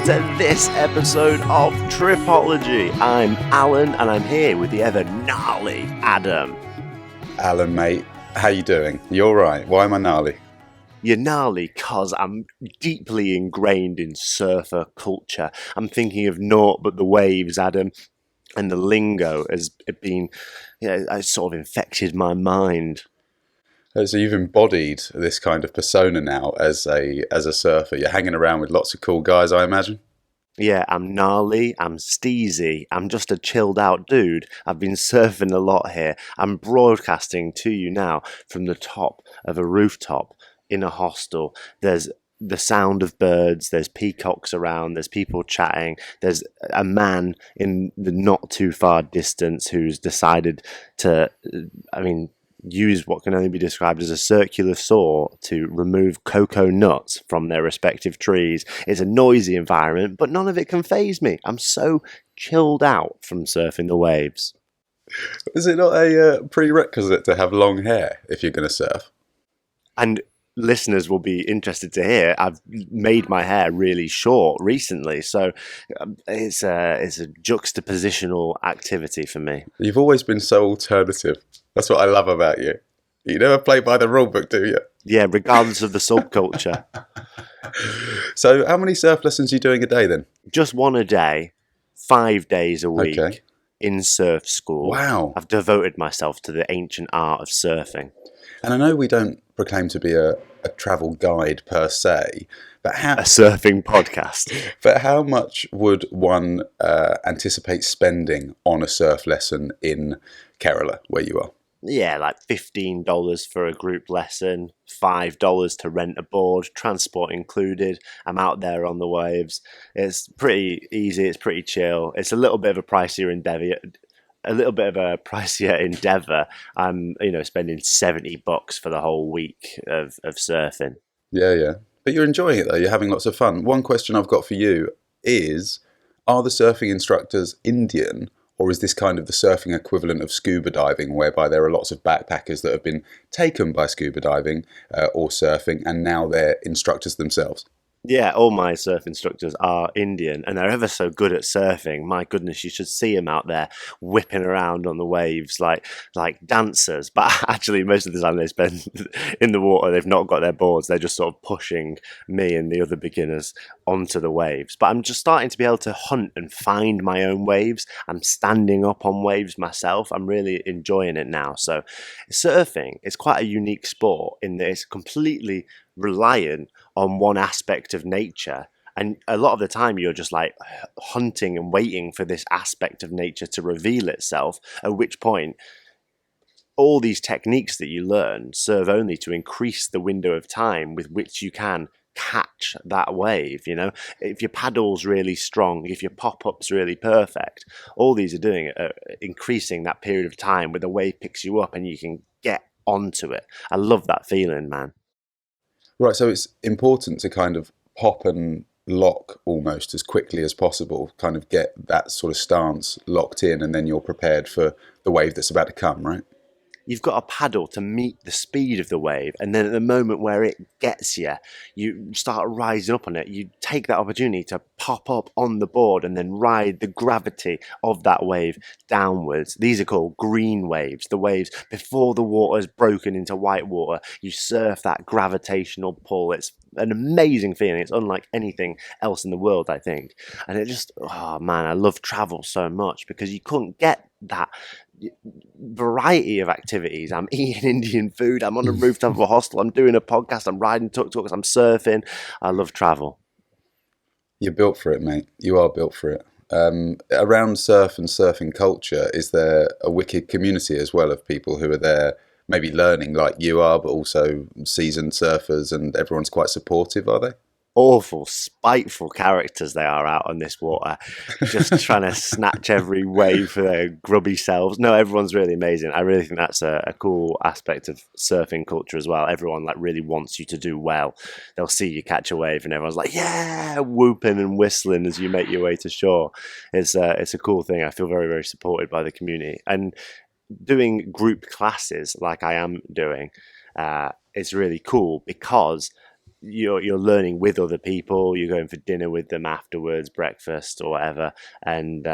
to this episode of Tripology. I'm Alun, and I'm here with the ever gnarly Adam. Alun, mate, how you doing? You all right? Why am I gnarly? You're gnarly because I'm deeply ingrained in surfer culture. I'm thinking of naught but the waves, Adam, and the lingo has been, it's sort of infected my mind. So you've embodied this kind of persona now as a surfer. You're hanging around with lots of cool guys, I imagine. Yeah, I'm gnarly, I'm steezy, I'm just a chilled out dude. I've been surfing a lot here. I'm broadcasting to you now from the top of a rooftop in a hostel. There's the sound of birds, there's peacocks around, there's people chatting, there's a man in the not too far distance who's decided to, use what can only be described as a circular saw to remove cocoa nuts from their respective trees. It's a noisy environment, but none of it can faze me. I'm so chilled out from surfing the waves. Is it not a prerequisite to have long hair if you're going to surf? And listeners will be interested to hear I've made my hair really short recently, so it's a juxtapositional activity for me. You've always been so alternative. That's what I love about you. You never play by the rule book, do you? Yeah, regardless of the subculture. So how many surf lessons are you doing a day then? Just one a day, 5 days a week. Okay. In surf school. Wow. I've devoted myself to the ancient art of surfing. And I know we don't proclaim to be a travel guide per se, but a surfing podcast. But how much would one anticipate spending on a surf lesson in Kerala, where you are? Yeah, like $15 for a group lesson, $5 to rent a board, transport included. I'm out there on the waves. It's pretty easy. It's pretty chill. It's a little bit of a pricier endeavor. I'm, spending $70 for the whole week of surfing. Yeah. But you're enjoying it though. You're having lots of fun. One question I've got for you is, are the surfing instructors Indian? Or is this kind of the surfing equivalent of scuba diving, whereby there are lots of backpackers that have been taken by scuba diving or surfing, and now they're instructors themselves? Yeah, all my surf instructors are Indian, and they're ever so good at surfing. My goodness, you should see them out there whipping around on the waves like dancers. But actually, most of the time they spend in the water, they've not got their boards. They're just sort of pushing me and the other beginners onto the waves. But I'm just starting to be able to hunt and find my own waves. I'm standing up on waves myself. I'm really enjoying it now. So surfing is quite a unique sport in that it's completely reliant on one aspect of nature, and a lot of the time you're just like hunting and waiting for this aspect of nature to reveal itself, at which point all these techniques that you learn serve only to increase the window of time with which you can catch that wave. If your paddle's really strong, if your pop-up's really perfect, all these are doing increasing that period of time where the wave picks you up and you can get onto it. I love that feeling, man. Right, so it's important to kind of pop and lock almost as quickly as possible, kind of get that sort of stance locked in, and then you're prepared for the wave that's about to come, right? You've got a paddle to meet the speed of the wave, and then at the moment where it gets you, you start rising up on it. You take that opportunity to pop up on the board and then ride the gravity of that wave downwards. These are called green waves, the waves before the water's broken into white water. You surf that gravitational pull. It's an amazing feeling. It's unlike anything else in the world, I think. And it just, oh man, I love travel so much because you couldn't get that variety of activities. I'm eating Indian food, I'm on a rooftop of a hostel, I'm doing a podcast, I'm riding tuk-tuks, I'm surfing. I love travel. You're built for it, mate. You are built for it. Around surf and surfing culture, is there a wicked community as well of people who are there maybe learning like you are, but also seasoned surfers, and everyone's quite supportive, are they? Awful, spiteful characters they are out on this water, just trying to snatch every wave for their grubby selves. No, everyone's really amazing. I really think that's a cool aspect of surfing culture as well. Everyone really wants you to do well. They'll see you catch a wave and everyone's like, yeah, whooping and whistling as you make your way to shore. It's a cool thing. I feel very, very supported by the community. And doing group classes like I am doing, it's really cool because you're learning with other people. You're going for dinner with them afterwards, breakfast or whatever, and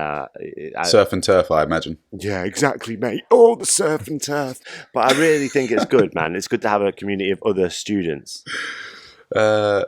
Surf and turf, I imagine. yeah, exactly, mate. All the surf and turf. But I really think it's good, man. It's good to have a community of other students. Yeah,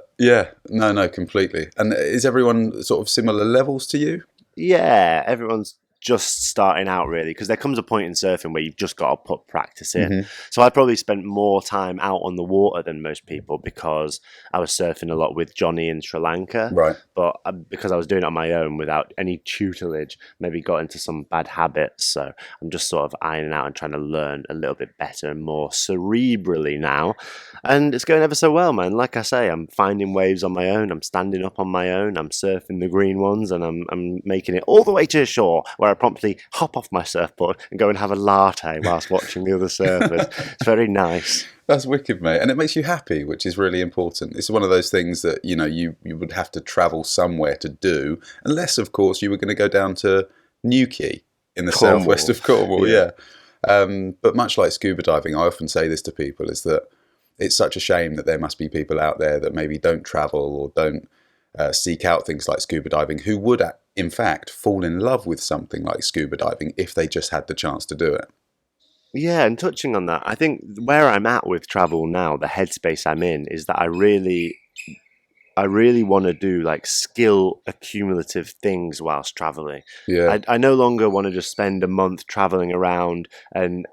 no, completely. And is everyone sort of similar levels to you? Yeah, everyone's just starting out really because there comes a point in surfing where you've just got to put practice in. Hmm. So I probably spent more time out on the water than most people because I was surfing a lot with Johnny in Sri Lanka. Right. But because I was doing it on my own without any tutelage, maybe got into some bad habits. So I'm just sort of ironing out and trying to learn a little bit better and more cerebrally now. And it's going ever so well, man. Like I say, I'm finding waves on my own. I'm standing up on my own. I'm surfing the green ones, and I'm making it all the way to the shore, where I promptly hop off my surfboard and go and have a latte whilst watching the other surfers. It's very nice. That's wicked, mate. And it makes you happy, which is really important. It's one of those things that, you would have to travel somewhere to do, unless, of course, you were going to go down to Newquay in the Cornwall. southwest of Cornwall, Yeah. yeah. But much like scuba diving, I often say this to people, is that it's such a shame that there must be people out there that maybe don't travel or don't seek out things like scuba diving who would, in fact, fall in love with something like scuba diving if they just had the chance to do it. Yeah, and touching on that, I think where I'm at with travel now, the headspace I'm in, is that I really want to do like skill accumulative things whilst traveling. Yeah. I no longer want to just spend a month traveling around and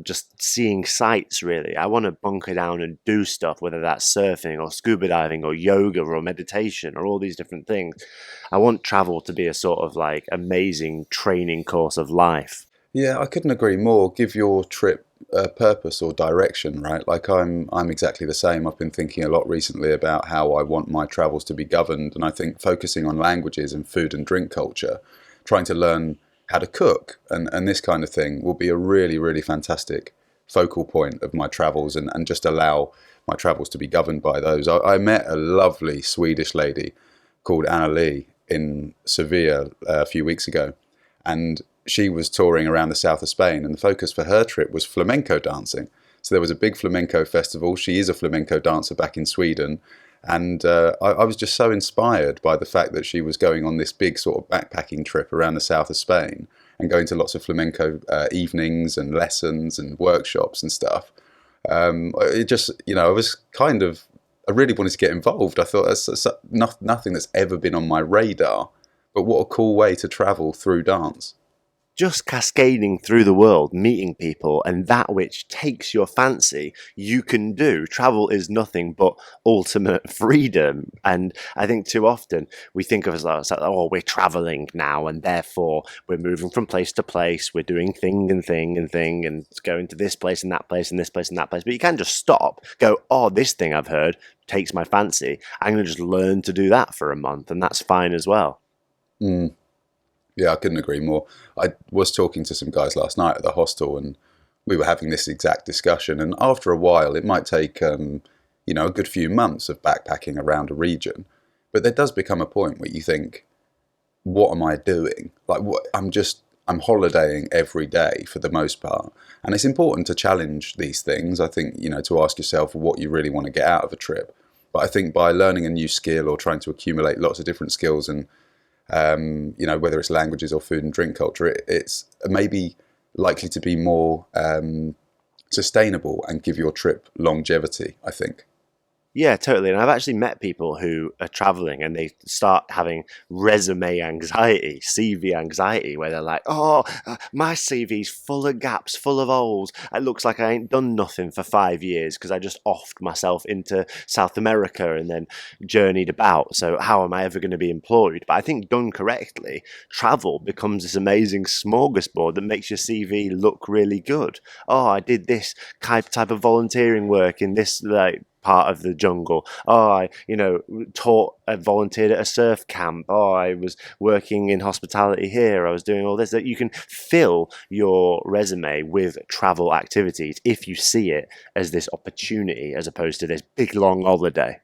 just seeing sights. Really, I want to bunker down and do stuff, whether that's surfing or scuba diving or yoga or meditation or all these different things. I want travel to be a sort of like amazing training course of life. Yeah, I couldn't agree more. Give your trip a purpose or direction, right? Like I'm exactly the same. I've been thinking a lot recently about how I want my travels to be governed, and I think focusing on languages and food and drink culture, trying to learn how to cook and this kind of thing will be a really, really fantastic focal point of my travels and just allow my travels to be governed by those. I met a lovely Swedish lady called Anna Lee in Sevilla a few weeks ago, and she was touring around the south of Spain, and the focus for her trip was flamenco dancing. So there was a big flamenco festival. She is a flamenco dancer back in Sweden. And I was just so inspired by the fact that she was going on this big sort of backpacking trip around the south of Spain and going to lots of flamenco evenings and lessons and workshops and stuff. It just, I was I really wanted to get involved. I thought that's nothing that's ever been on my radar, but what a cool way to travel through dance. Just cascading through the world, meeting people, and that which takes your fancy, you can do. Travel is nothing but ultimate freedom. And I think too often we think of us like, oh, we're traveling now, and therefore we're moving from place to place. We're doing thing and thing and thing, and going to this place and that place and this place and that place. But you can't just stop, go, oh, this thing I've heard takes my fancy. I'm going to just learn to do that for a month, and that's fine as well. Mm. Yeah, I couldn't agree more. I was talking to some guys last night at the hostel, and we were having this exact discussion. And after a while, it might take, a good few months of backpacking around a region. But there does become a point where you think, what am I doing? Like, I'm holidaying every day for the most part. And it's important to challenge these things. I think, to ask yourself what you really want to get out of a trip. But I think by learning a new skill or trying to accumulate lots of different skills and whether it's languages or food and drink culture, it's maybe likely to be more sustainable and give your trip longevity, I think. Yeah, totally. And I've actually met people who are traveling and they start having resume anxiety, CV anxiety, where they're like, oh, my CV's full of gaps, full of holes. It looks like I ain't done nothing for 5 years because I just offed myself into South America and then journeyed about. So how am I ever going to be employed? But I think done correctly, travel becomes this amazing smorgasbord that makes your CV look really good. Oh, I did this type of volunteering work in this part of the jungle. Oh, I, volunteered at a surf camp. Oh, I was working in hospitality here. I was doing all this. That you can fill your resume with travel activities if you see it as this opportunity as opposed to this big long holiday.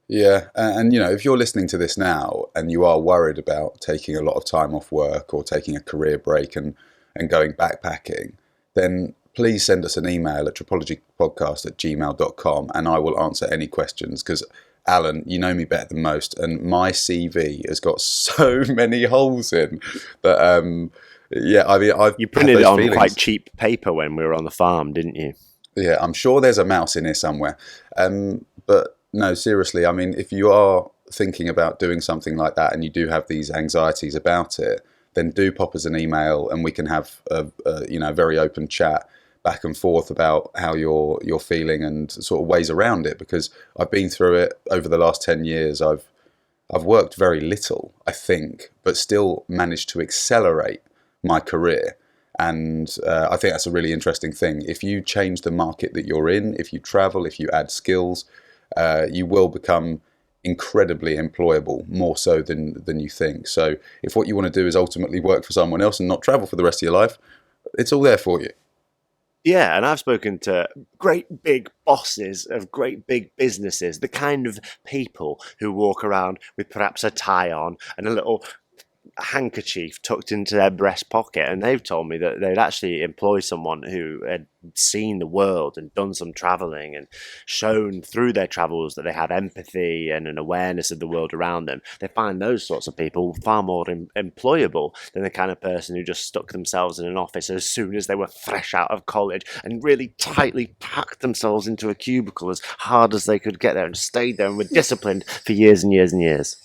Yeah, and if you're listening to this now and you are worried about taking a lot of time off work or taking a career break and going backpacking, then please send us an email at tripologypodcast@gmail.com, and I will answer any questions, because Alan, you know me better than most, and my CV has got so many holes in that You printed it on quite cheap paper when we were on the farm, didn't you? Yeah, I'm sure there's a mouse in here somewhere. But no, seriously, I mean, if you are thinking about doing something like that and you do have these anxieties about it, then do pop us an email and we can have a very open chat back and forth about how you're feeling and sort of ways around it. Because I've been through it over the last 10 years. I've worked very little, I think, but still managed to accelerate my career. And I think that's a really interesting thing. If you change the market that you're in, if you travel, if you add skills, you will become incredibly employable, more so than you think. So if what you want to do is ultimately work for someone else and not travel for the rest of your life, it's all there for you. Yeah, and I've spoken to great big bosses of great big businesses, the kind of people who walk around with perhaps a tie on and a little handkerchief tucked into their breast pocket, and they've told me that they'd actually employ someone who had seen the world and done some traveling and shown through their travels that they have empathy and an awareness of the world around them. They find those sorts of people far more employable than the kind of person who just stuck themselves in an office as soon as they were fresh out of college and really tightly packed themselves into a cubicle as hard as they could get there and stayed there and were disciplined for years and years and years.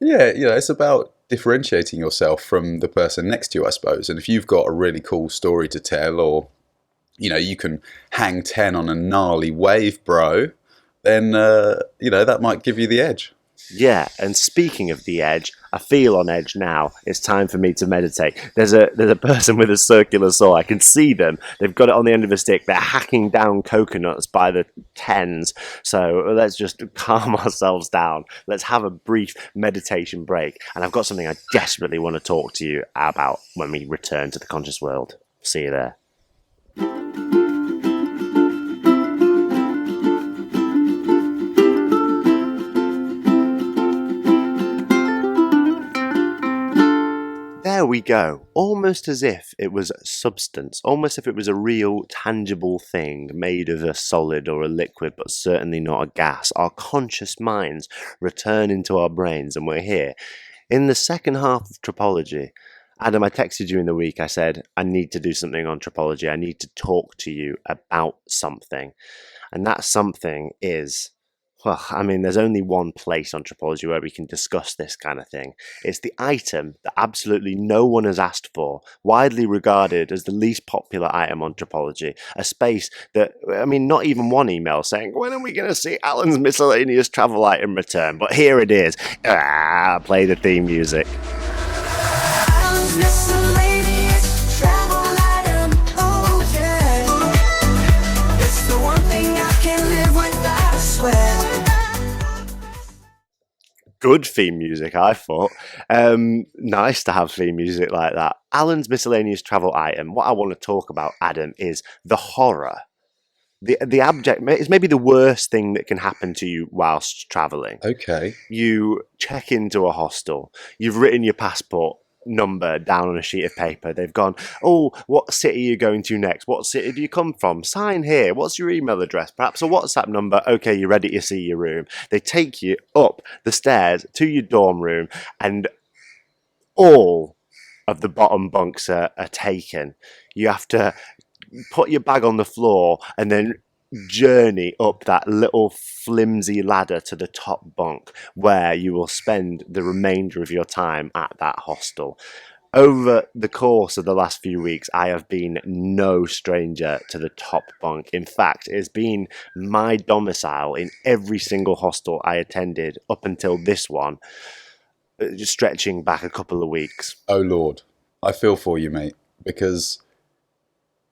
Yeah, it's about differentiating yourself from the person next to you, I suppose. And if you've got a really cool story to tell, or you can hang 10 on a gnarly wave, bro, then that might give you the edge. Yeah, and speaking of the edge, I feel on edge now. It's time for me to meditate. There's a person with a circular saw. I can see them. They've got it on the end of a stick. They're hacking down coconuts by the tens. So let's just calm ourselves down. Let's have a brief meditation break. And I've got something I desperately want to talk to you about when we return to the conscious world. See you there. There we go. Almost as if it was substance, almost if it was a real tangible thing made of a solid or a liquid, but certainly not a gas. Our conscious minds return into our brains, and we're here. In the second half of Tripology, Adam, I texted you in the week. I said, I need to do something on Tripology. I need to talk to you about something. And that something is... Well, I mean, there's only one place on Tripology where we can discuss this kind of thing. It's the item that absolutely no one has asked for, widely regarded as the least popular item on Tripology, a space that, I mean, not even one email saying, when are we going to see Alun's miscellaneous travel item return? But here it is. Play the theme music. Alun's miscellaneous travel item, oh yeah. It's the one thing I can live without, I swear. Good theme music, I thought. Nice to have theme music like that. Alun's miscellaneous travel item. What I want to talk about, Adam, is the horror. The abject, it's maybe the worst thing that can happen to you whilst traveling. Okay. You check into a hostel. You've written your passport number down on a sheet of paper. They've gone, oh, what city are you going to next? What city do you come from? Sign here. What's your email address? Perhaps a WhatsApp number. Okay, you're ready to see your room. They take you up the stairs to your dorm room, and all of the bottom bunks are taken. You have to put your bag on the floor and then journey up that little flimsy ladder to the top bunk, where you will spend the remainder of your time at that hostel. Over the course of the last few weeks, I have been no stranger to the top bunk. In fact, it's been my domicile in every single hostel I attended up until this one, just stretching back a couple of weeks. Oh Lord, I feel for you, mate, because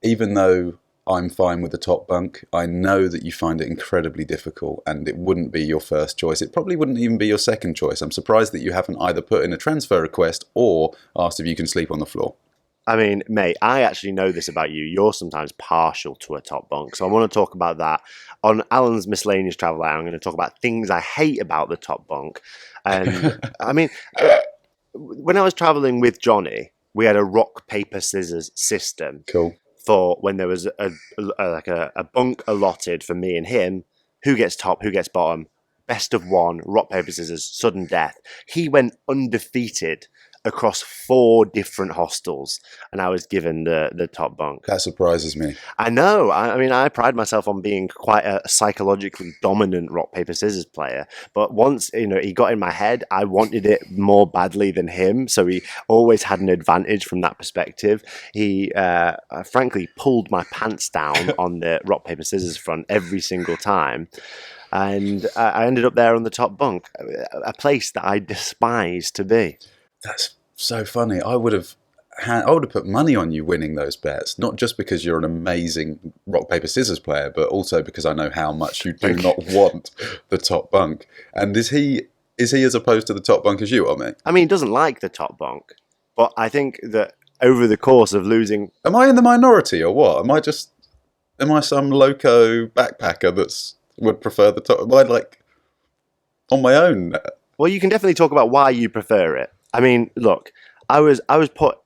even though I'm fine with the top bunk, I know that you find it incredibly difficult, and it wouldn't be your first choice. It probably wouldn't even be your second choice. I'm surprised that you haven't either put in a transfer request or asked if you can sleep on the floor. I mean, mate, I actually know this about you. You're sometimes partial to a top bunk. So I want to talk about that. On Alun's miscellaneous travel hour, I'm going to talk about things I hate about the top bunk. And I mean, when I was traveling with Johnny, we had a rock, paper, scissors system. Cool. for when there was a bunk allotted for me and him. Who gets top? Who gets bottom? Best of one. Rock paper scissors. Sudden death. He went undefeated across 4 different hostels, and I was given the top bunk. That surprises me. I know. I mean, I pride myself on being quite a psychologically dominant rock paper scissors player. But once he got in my head, I wanted it more badly than him. So he always had an advantage from that perspective. He frankly pulled my pants down on the rock paper scissors front every single time. And I ended up there on the top bunk, a place that I despise to be. That's so funny. I would have put money on you winning those bets, not just because you're an amazing rock paper scissors player, but also because I know how much you do not want the top bunk. And is he as opposed to the top bunk as you are, mate? I mean, he doesn't like the top bunk, but I think that over the course of losing, am I in the minority or what? Am I some loco backpacker that's would prefer the top? Am I like on my own? Well, you can definitely talk about why you prefer it. I mean, look, I was put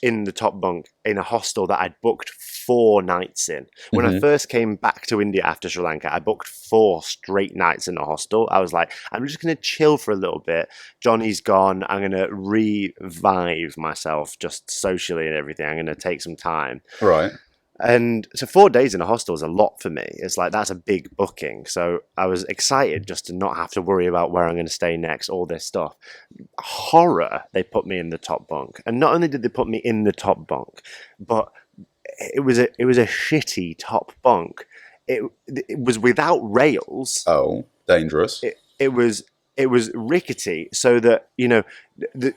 in the top bunk in a hostel that I'd booked 4 nights in. When I first came back to India after Sri Lanka, I booked 4 straight nights in a hostel. I was like, I'm just going to chill for a little bit. Johnny's gone. I'm going to revive myself just socially and everything. I'm going to take some time. Right. And so 4 days in a hostel is a lot for me. It's like, that's a big booking. So I was excited just to not have to worry about where I'm going to stay next, all this stuff. Horror, they put me in the top bunk. And not only did they put me in the top bunk, but it was a shitty top bunk. It was without rails. Oh, dangerous. It was rickety, so that,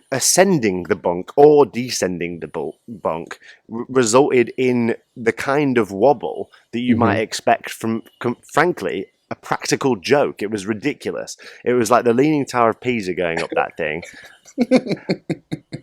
ascending the bunk or descending the bunk resulted in the kind of wobble that you might expect from, frankly, a practical joke. It was ridiculous. It was like the Leaning Tower of Pisa going up that thing.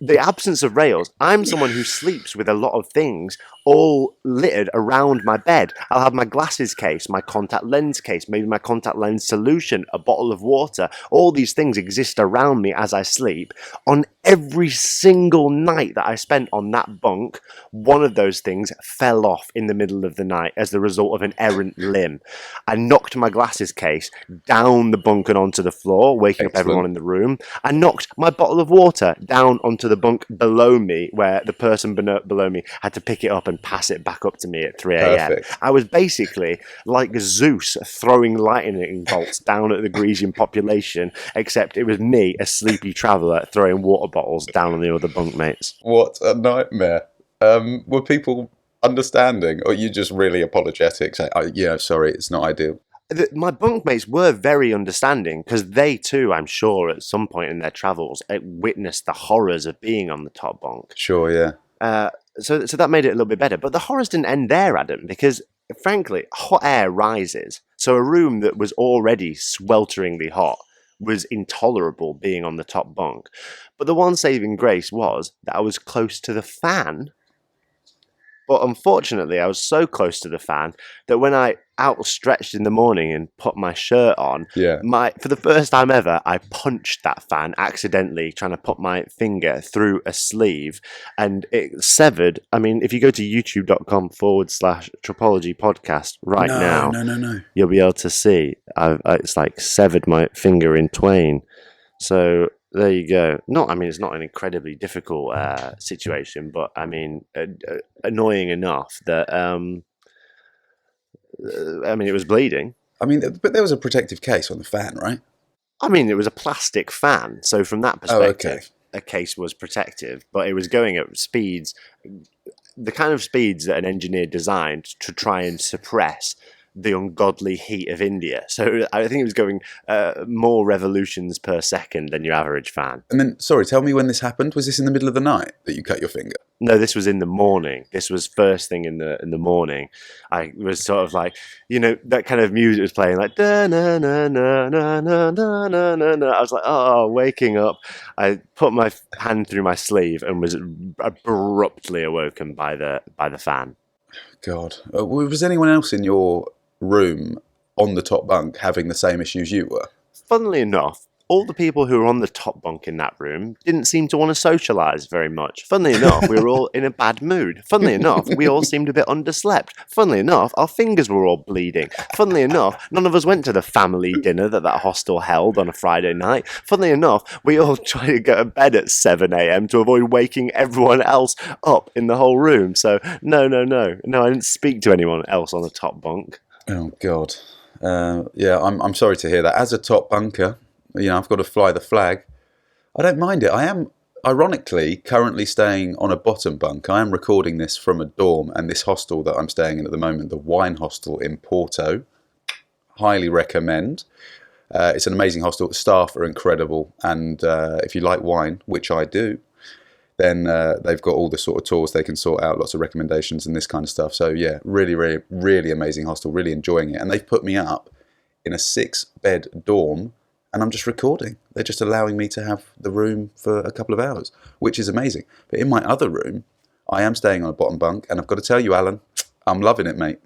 The absence of rails. I'm someone who sleeps with a lot of things all littered around my bed. I'll have my glasses case, my contact lens case, maybe my contact lens solution, a bottle of water. All these things exist around me as I sleep. On every single night that I spent on that bunk, one of those things fell off in the middle of the night as the result of an errant limb. I knocked my glasses case down the bunk and onto the floor, waking up everyone in the room. I knocked my bottle of water down onto the bunk below me, where the person below me had to pick it up and pass it back up to me at 3 a.m. Perfect. I was basically like Zeus throwing lightning bolts down at the Grecian population, except it was me, a sleepy traveller, throwing water bottles down on the other bunkmates. What a nightmare. Were people understanding, or you just really apologetic, saying, sorry, it's not ideal? My bunkmates were very understanding, because they too, I'm sure, at some point in their travels, witnessed the horrors of being on the top bunk. Sure, yeah. So that made it a little bit better. But the horrors didn't end there, Adam, because, frankly, hot air rises. So a room that was already swelteringly hot was intolerable being on the top bunk. But the one saving grace was that I was close to the fan. But unfortunately, I was so close to the fan that when I outstretched in the morning and put my shirt on, for the first time ever, I punched that fan accidentally, trying to put my finger through a sleeve, and it severed. I mean, if you go to youtube.com/tripologypodcast now, you'll be able to see it's like severed my finger in twain. So there you go. It's not an incredibly difficult situation, but I mean, annoying enough that it was bleeding. I mean, but there was a protective case on the fan, right? I mean, it was a plastic fan, so from that perspective, a case was protective, but it was going at speeds, the kind of speeds that an engineer designed to try and suppress the ungodly heat of India. So I think it was going more revolutions per second than your average fan. And then, sorry, tell me when this happened. Was this in the middle of the night that you cut your finger? No, this was in the morning. This was first thing in the morning. I was sort of like, that kind of music was playing, like da na na na na na na na na. I was like, waking up. I put my hand through my sleeve and was abruptly awoken by the fan. God, was anyone else in your room on the top bunk having the same issues you were? Funnily enough, all the people who were on the top bunk in that room didn't seem to want to socialise very much. Funnily enough, we were all in a bad mood. Funnily enough, we all seemed a bit underslept. Funnily enough, our fingers were all bleeding. Funnily enough, none of us went to the family dinner that hostel held on a Friday night. Funnily enough, we all tried to go to bed at 7 a.m. to avoid waking everyone else up in the whole room. So, no, I didn't speak to anyone else on the top bunk. Oh, God. Yeah, I'm sorry to hear that. As a top bunker, I've got to fly the flag. I don't mind it. I am, ironically, currently staying on a bottom bunk. I am recording this from a dorm, and this hostel that I'm staying in at the moment, the Wine Hostel in Porto, highly recommend. It's an amazing hostel. The staff are incredible, and if you like wine, which I do, then they've got all the sort of tours they can sort out, lots of recommendations and this kind of stuff. So yeah, really, really, really amazing hostel, really enjoying it. And they've put me up in a 6-bed dorm, and I'm just recording. They're just allowing me to have the room for a couple of hours, which is amazing. But in my other room, I am staying on a bottom bunk, and I've got to tell you, Alan, I'm loving it, mate.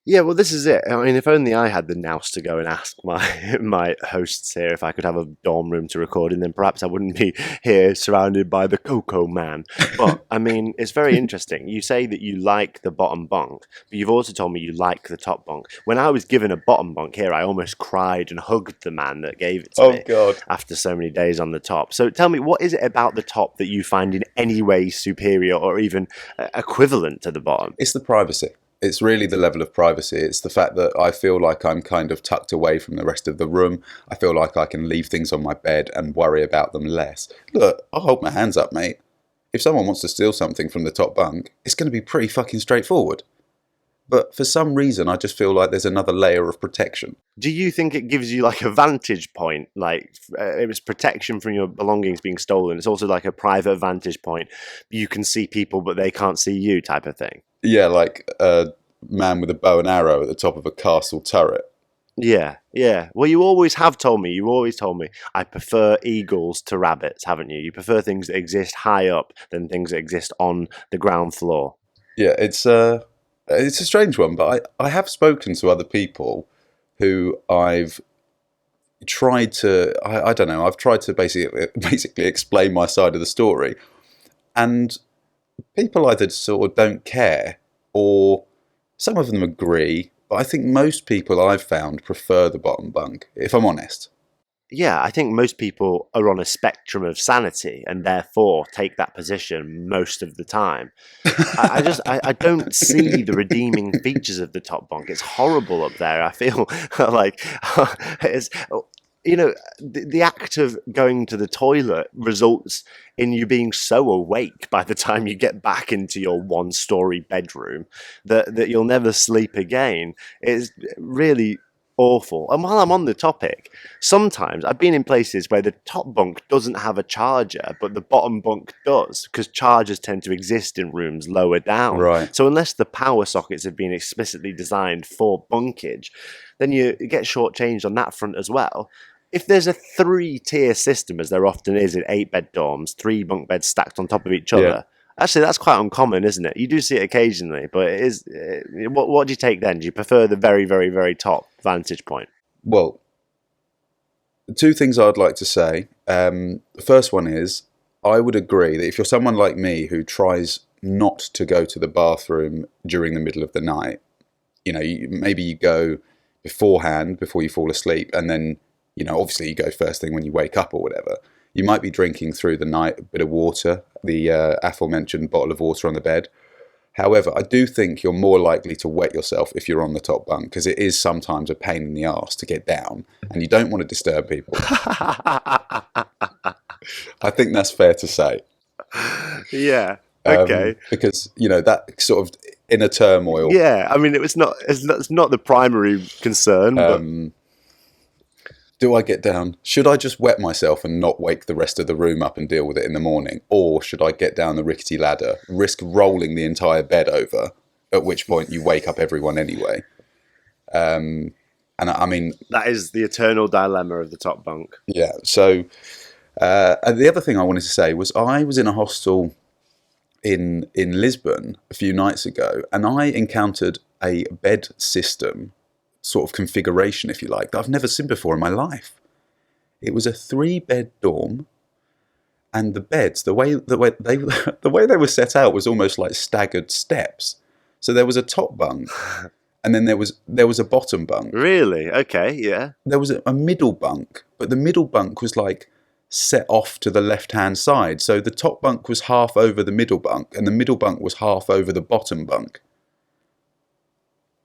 Yeah, well, this is it. I mean, if only I had the nous to go and ask my hosts here if I could have a dorm room to record in, then perhaps I wouldn't be here surrounded by the Cocoa Man. But, I mean, it's very interesting. You say that you like the bottom bunk, but you've also told me you like the top bunk. When I was given a bottom bunk here, I almost cried and hugged the man that gave it to me. God. After so many days on the top. So tell me, what is it about the top that you find in any way superior or even equivalent to the bottom? It's the privacy. It's really the level of privacy. It's the fact that I feel like I'm kind of tucked away from the rest of the room. I feel like I can leave things on my bed and worry about them less. Look, I'll hold my hands up, mate. If someone wants to steal something from the top bunk, it's going to be pretty fucking straightforward. But for some reason, I just feel like there's another layer of protection. Do you think it gives you like a vantage point? Like it was protection from your belongings being stolen. It's also like a private vantage point. You can see people, but they can't see you type of thing. Yeah, like a man with a bow and arrow at the top of a castle turret. Yeah. Well, you always told me, I prefer eagles to rabbits, haven't you? You prefer things that exist high up than things that exist on the ground floor. Yeah, it's a strange one, but I have spoken to other people who I've tried to, I don't know, I've tried to basically explain my side of the story. And people either sort of don't care, or some of them agree, but I think most people I've found prefer the bottom bunk, if I'm honest. Yeah, I think most people are on a spectrum of sanity and therefore take that position most of the time. I don't see the redeeming features of the top bunk. It's horrible up there. I feel like it's, the act of going to the toilet results in you being so awake by the time you get back into your one-story bedroom that you'll never sleep again. It's really awful. And while I'm on the topic, sometimes I've been in places where the top bunk doesn't have a charger, but the bottom bunk does, because chargers tend to exist in rooms lower down. Right. So unless the power sockets have been explicitly designed for bunkage, then you get shortchanged on that front as well. If there's a 3-tier system, as there often is in 8-bed dorms, 3 bunk beds stacked on top of each other, actually that's quite uncommon, isn't it? You do see it occasionally, but it is. What do you take then? Do you prefer the very, very, very top vantage point? Well, 2 things I'd like to say. The first one is, I would agree that if you're someone like me who tries not to go to the bathroom during the middle of the night, maybe you go beforehand, before you fall asleep, and then obviously you go first thing when you wake up or whatever. You might be drinking through the night a bit of water, the aforementioned bottle of water on the bed. However, I do think you're more likely to wet yourself if you're on the top bunk, because it is sometimes a pain in the arse to get down, and you don't want to disturb people. I think that's fair to say. Yeah. Okay. Because that sort of inner turmoil. Yeah. I mean, it's not the primary concern, but. Do I get down? Should I just wet myself and not wake the rest of the room up and deal with it in the morning? Or should I get down the rickety ladder, risk rolling the entire bed over, at which point you wake up everyone anyway? And I mean... That is the eternal dilemma of the top bunk. Yeah, so... and the other thing I wanted to say was I was in a hostel in Lisbon a few nights ago, and I encountered a bed system sort of configuration, if you like, that I've never seen before in my life. It was a 3-bed dorm, and the beds, the way they the way they were set out was almost like staggered steps. So there was a top bunk, and then there was a bottom bunk. Really? Okay, yeah. There was a middle bunk, but the middle bunk was like set off to the left-hand side. So the top bunk was half over the middle bunk, and the middle bunk was half over the bottom bunk.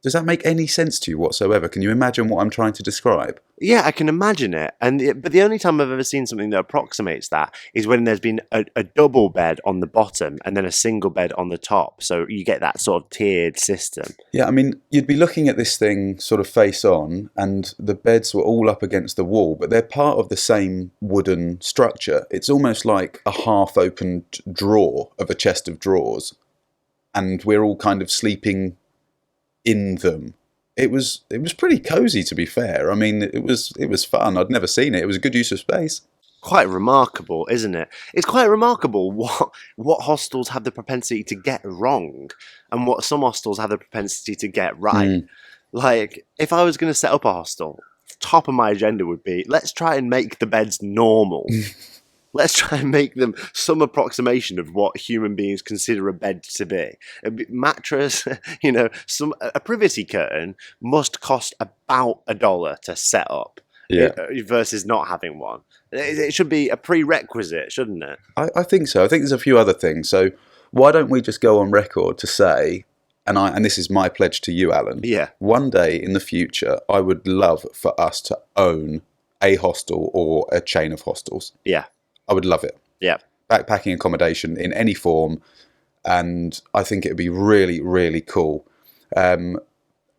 Does that make any sense to you whatsoever? Can you imagine what I'm trying to describe? Yeah, I can imagine it. But the only time I've ever seen something that approximates that is when there's been a double bed on the bottom and then a single bed on the top. So you get that sort of tiered system. Yeah, I mean, you'd be looking at this thing sort of face on, and the beds were all up against the wall, but they're part of the same wooden structure. It's almost like a half-opened drawer of a chest of drawers, and we're all kind of sleeping in them. It was pretty cozy, to be fair. I mean, it was fun. I'd never seen it. It was a good use of space. Quite remarkable, isn't it? It's quite remarkable what hostels have the propensity to get wrong and what some hostels have the propensity to get right. Like, if I was going to set up a hostel, top of my agenda would be, let's try and make the beds normal. Let's try and make them some approximation of what human beings consider a bed to be. A mattress, a privacy curtain must cost about $1 to set up, versus not having one. It should be a prerequisite, shouldn't it? I think so. I think there's a few other things. So why don't we just go on record to say, and this is my pledge to you, Alan. Yeah. One day in the future, I would love for us to own a hostel or a chain of hostels. Yeah. I would love it. Yeah. Backpacking accommodation in any form, and I think it would be really, really cool.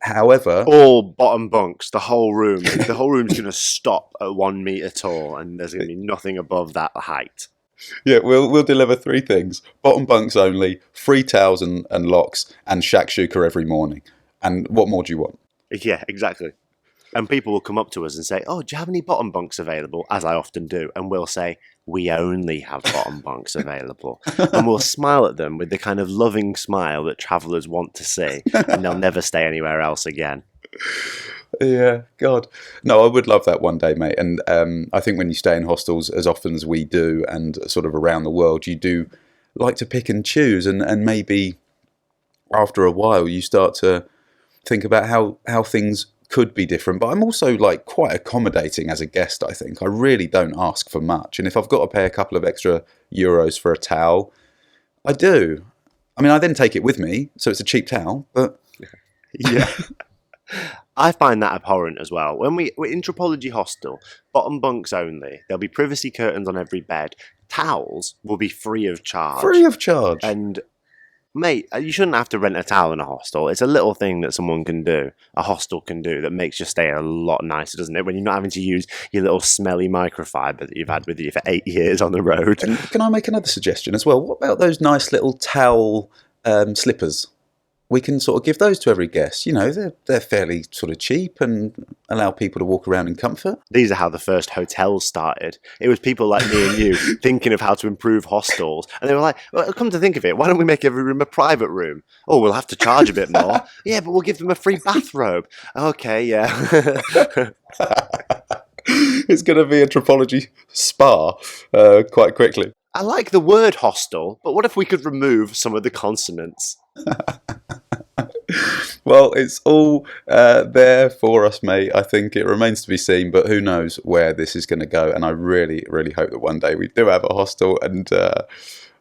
However, all bottom bunks, the whole room. The whole room's going to stop at 1 meter tall, and there's going to be nothing above that height. Yeah, we'll deliver 3 things: bottom bunks only, free towels and locks, and shakshuka every morning. And what more do you want? Yeah, exactly. And people will come up to us and say, "Oh, do you have any bottom bunks available?" As I often do, and we'll say, "We only have bottom bunks available." And we'll smile at them with the kind of loving smile that travellers want to see, and they'll never stay anywhere else again. Yeah, God. No, I would love that one day, mate. And I think when you stay in hostels as often as we do, and sort of around the world, you do like to pick and choose, and maybe after a while you start to think about how things could be different. But I'm also like quite accommodating as a guest. I think I really don't ask for much, and if I've got to pay a couple of extra euros for a towel, I do. I mean, I then take it with me, so it's a cheap towel. But yeah, I find that abhorrent as well. When we're in Tripology Hostel, bottom bunks only. There'll be privacy curtains on every bed. Towels will be free of charge. Free of charge. And mate, you shouldn't have to rent a towel in a hostel. It's a little thing that someone can do, a hostel can do, that makes your stay a lot nicer, doesn't it? When you're not having to use your little smelly microfiber that you've had with you for 8 years on the road. And can I make another suggestion as well? What about those nice little towel slippers? We can sort of give those to every guest. You know, they're fairly sort of cheap and allow people to walk around in comfort. These are how the first hotels started. It was people like me and you thinking of how to improve hostels. And they were like, well, come to think of it, why don't we make every room a private room? Oh, we'll have to charge a bit more. Yeah, but we'll give them a free bathrobe. Okay, yeah. It's going to be a tripology spa quite quickly. I like the word hostel, but what if we could remove some of the consonants? Well, it's all there for us, mate. I think it remains to be seen, but who knows where this is going to go. And I really, really hope that one day we do have a hostel, and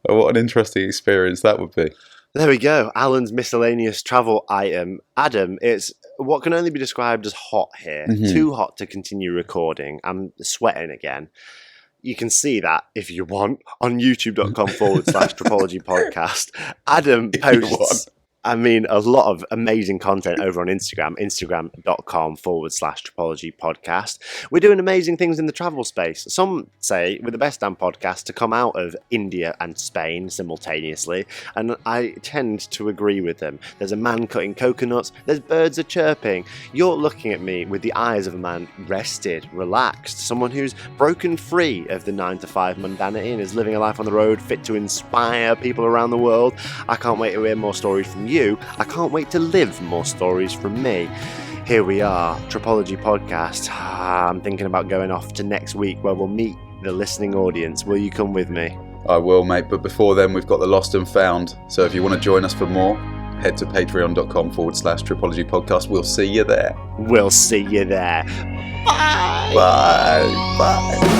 what an interesting experience that would be. There we go. Alun's miscellaneous travel item. Adam, it's what can only be described as hot here. Mm-hmm. Too hot to continue recording. I'm sweating again. You can see that, if you want, on youtube.com/tripologypodcast. Adam posts, a lot of amazing content over on Instagram, instagram.com/tripologypodcast. We're doing amazing things in the travel space. Some say we're the best damn podcast to come out of India and Spain simultaneously, and I tend to agree with them. There's a man cutting coconuts, there's birds are chirping. You're looking at me with the eyes of a man rested, relaxed, someone who's broken free of the 9-to-5 mundanity and is living a life on the road fit to inspire people around the world. I can't wait to hear more stories from you. I can't wait to live more stories from me. here we are, Tripology Podcast. I'm thinking about going off to next week where we'll meet the listening audience. Will you come with me? I will, mate, but before then we've got the Lost and Found. So if you want to join us for more, head to patreon.com/tripologypodcast. We'll see you there. We'll see you there. Bye! Bye! Bye!